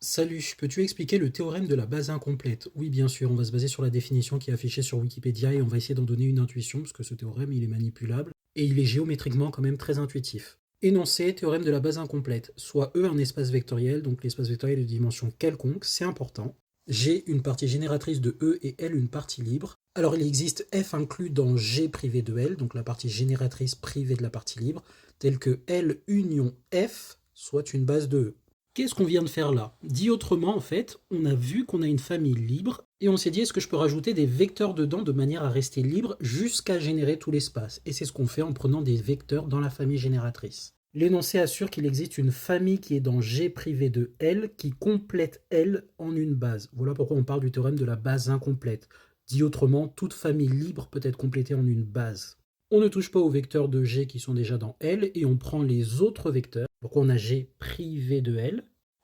Salut, peux-tu expliquer le théorème de la base incomplète? Oui, bien sûr, on va se baser sur la définition qui est affichée sur Wikipédia et on va essayer d'en donner une intuition, parce que ce théorème, il est manipulable, et il est géométriquement quand même très intuitif. Énoncé, théorème de la base incomplète. Soit E un espace vectoriel, donc l'espace vectoriel est de dimension quelconque, c'est important. G une partie génératrice de E et L une partie libre. Alors il existe F inclus dans G privé de L, donc la partie génératrice privée de la partie libre, telle que L union F soit une base de E. Qu'est-ce qu'on vient de faire là? Dit autrement, en fait, on a vu qu'on a une famille libre, et on s'est dit, est-ce que je peux rajouter des vecteurs dedans de manière à rester libre jusqu'à générer tout l'espace? Et c'est ce qu'on fait en prenant des vecteurs dans la famille génératrice. L'énoncé assure qu'il existe une famille qui est dans G privé de L, qui complète L en une base. Voilà pourquoi on parle du théorème de la base incomplète. Dit autrement, toute famille libre peut être complétée en une base. On ne touche pas aux vecteurs de G qui sont déjà dans L, et on prend les autres vecteurs. Donc on a G privé de L,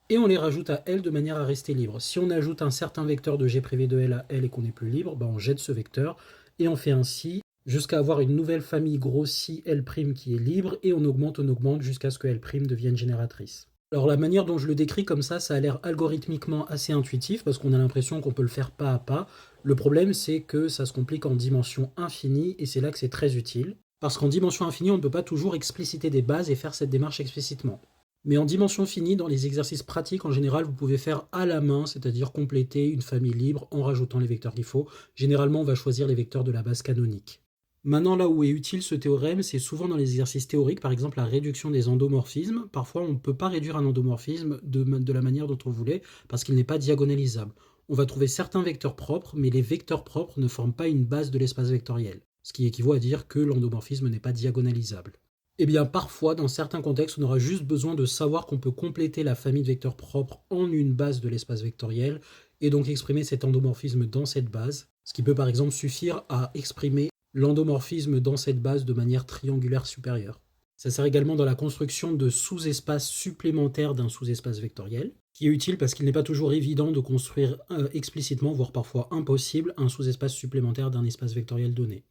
et on les rajoute à L de manière à rester libre. Si on ajoute un certain vecteur de G privé de L à L et qu'on n'est plus libre, ben on jette ce vecteur, et on fait ainsi jusqu'à avoir une nouvelle famille grossie L' qui est libre, et on augmente jusqu'à ce que L' devienne génératrice. Alors la manière dont je le décris comme ça a l'air algorithmiquement assez intuitif, parce qu'on a l'impression qu'on peut le faire pas à pas. Le problème, c'est que ça se complique en dimension infinie, et c'est là que c'est très utile. Parce qu'en dimension infinie, on ne peut pas toujours expliciter des bases et faire cette démarche explicitement. Mais en dimension finie, dans les exercices pratiques, en général, vous pouvez faire à la main, c'est-à-dire compléter une famille libre en rajoutant les vecteurs qu'il faut. Généralement, on va choisir les vecteurs de la base canonique. Maintenant, là où est utile ce théorème, c'est souvent dans les exercices théoriques, par exemple la réduction des endomorphismes. Parfois, on ne peut pas réduire un endomorphisme de la manière dont on voulait, parce qu'il n'est pas diagonalisable. On va trouver certains vecteurs propres, mais les vecteurs propres ne forment pas une base de l'espace vectoriel, ce qui équivaut à dire que l'endomorphisme n'est pas diagonalisable. Eh bien, parfois, dans certains contextes, on aura juste besoin de savoir qu'on peut compléter la famille de vecteurs propres en une base de l'espace vectoriel, et donc exprimer cet endomorphisme dans cette base, ce qui peut par exemple suffire à exprimer l'endomorphisme dans cette base de manière triangulaire supérieure. Ça sert également dans la construction de sous-espaces supplémentaires d'un sous-espace vectoriel, qui est utile parce qu'il n'est pas toujours évident de construire explicitement, voire parfois impossible, un sous-espace supplémentaire d'un espace vectoriel donné.